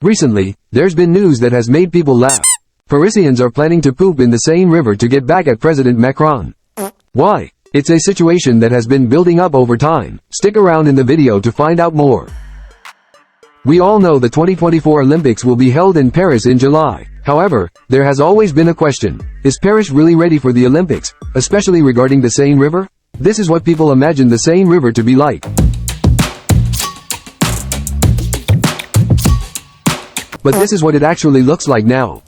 Recently, there's been news that has made people laugh. Parisians are planning to poop in the Seine River to get back at President Macron. Why? It's a situation that has been building up over time. Stick around in the video to find out more. We all know the 2024 Olympics will be held in Paris in July. However, there has always been a question. Is Paris really ready for the Olympics, especially regarding the Seine River? This is what people imagine the Seine River to be like. But this is what it actually looks like now.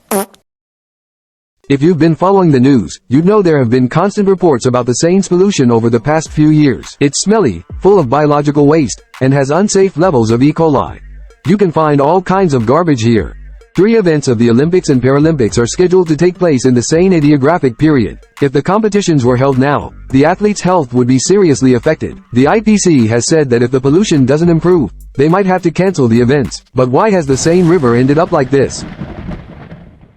If you've been following the news, you'd know there have been constant reports about the Seine's pollution over the past few years. It's smelly, full of biological waste, and has unsafe levels of E. coli. You can find all kinds of garbage here. 3 events of the Olympics and Paralympics are scheduled to take place in the Seine hydrographic period. If the competitions were held now, the athletes' health would be seriously affected. The IPC has said that if the pollution doesn't improve, they might have to cancel the events. But why has the Seine River ended up like this?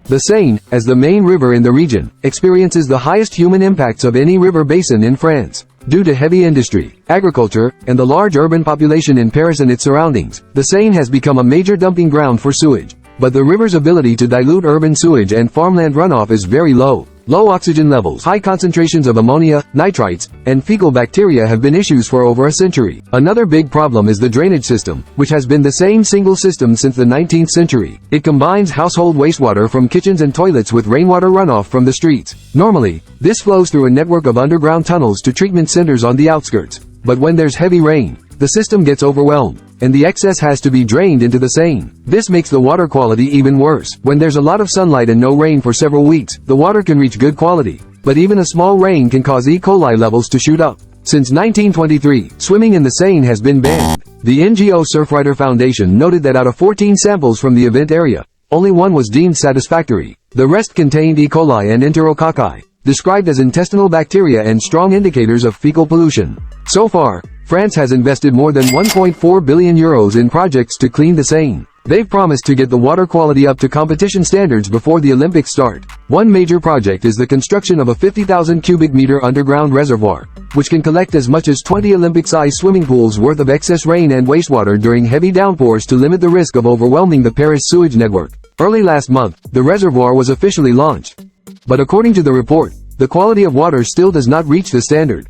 The Seine, as the main river in the region, experiences the highest human impacts of any river basin in France. Due to heavy industry, agriculture, and the large urban population in Paris and its surroundings, the Seine has become a major dumping ground for sewage. But the river's ability to dilute urban sewage and farmland runoff is very low. Low oxygen levels, high concentrations of ammonia, nitrites, and fecal bacteria have been issues for over a century. Another big problem is the drainage system, which has been the same single system since the 19th century. It combines household wastewater from kitchens and toilets with rainwater runoff from the streets. Normally, this flows through a network of underground tunnels to treatment centers on the outskirts. But when there's heavy rain, the system gets overwhelmed, and the excess has to be drained into the Seine. This makes the water quality even worse. When there's a lot of sunlight and no rain for several weeks, the water can reach good quality. But even a small rain can cause E. coli levels to shoot up. Since 1923, swimming in the Seine has been banned. The NGO Surfrider Foundation noted that out of 14 samples from the event area, only 1 was deemed satisfactory. The rest contained E. coli and enterococci, described as intestinal bacteria and strong indicators of fecal pollution. So far, France has invested more than 1.4 billion euros in projects to clean the Seine. They've promised to get the water quality up to competition standards before the Olympics start. One major project is the construction of a 50,000 cubic meter underground reservoir, which can collect as much as 20 Olympic-sized swimming pools worth of excess rain and wastewater during heavy downpours to limit the risk of overwhelming the Paris sewage network. Early last month, the reservoir was officially launched. But according to the report, the quality of water still does not reach the standard.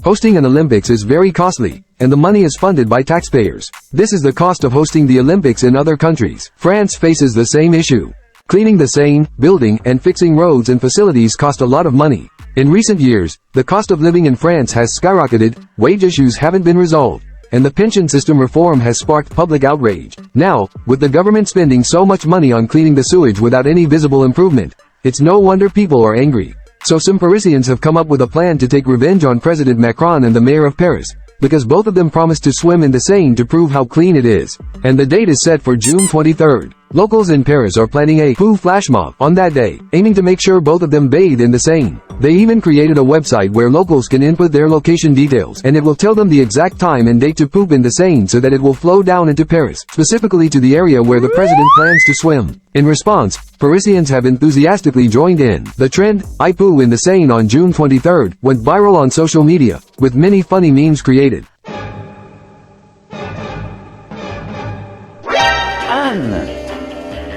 Hosting an Olympics is very costly, and the money is funded by taxpayers. This is the cost of hosting the Olympics in other countries. France faces the same issue. Cleaning the Seine, building, and fixing roads and facilities cost a lot of money. In recent years, the cost of living in France has skyrocketed, wage issues haven't been resolved, and the pension system reform has sparked public outrage. Now, with the government spending so much money on cleaning the sewage without any visible improvement, it's no wonder people are angry. So some Parisians have come up with a plan to take revenge on President Macron and the mayor of Paris, because both of them promised to swim in the Seine to prove how clean it is. And the date is set for June 23rd. Locals in Paris are planning a poo flash mob on that day, aiming to make sure both of them bathe in the Seine. They even created a website where locals can input their location details, and it will tell them the exact time and date to poop in the Seine so that it will flow down into Paris, specifically to the area where the president plans to swim. In response, Parisians have enthusiastically joined in. The trend, "I poo in the Seine on June 23rd, went viral on social media, with many funny memes created.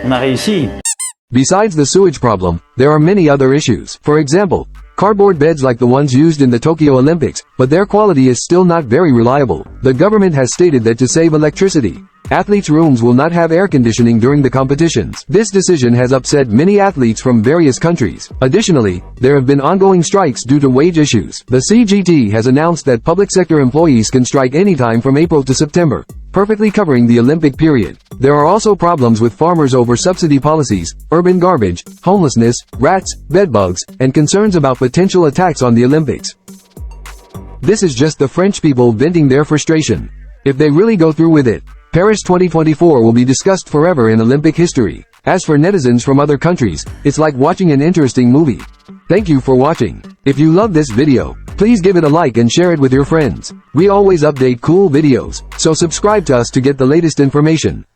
On a réussi. Besides the sewage problem, there are many other issues. For example, cardboard beds like the ones used in the Tokyo Olympics, but their quality is still not very reliable. The government has stated that to save electricity, athletes' rooms will not have air conditioning during the competitions. This decision has upset many athletes from various countries. Additionally, there have been ongoing strikes due to wage issues. The CGT has announced that public sector employees can strike anytime from April to September, perfectly covering the Olympic period. There are also problems with farmers over subsidy policies, urban garbage, homelessness, rats, bedbugs, and concerns about potential attacks on the Olympics. This is just the French people venting their frustration. If they really go through with it, Paris 2024 will be discussed forever in Olympic history. As for netizens from other countries, it's like watching an interesting movie. Thank you for watching. If you love this video, please give it a like and share it with your friends. We always update cool videos, so subscribe to us to get the latest information.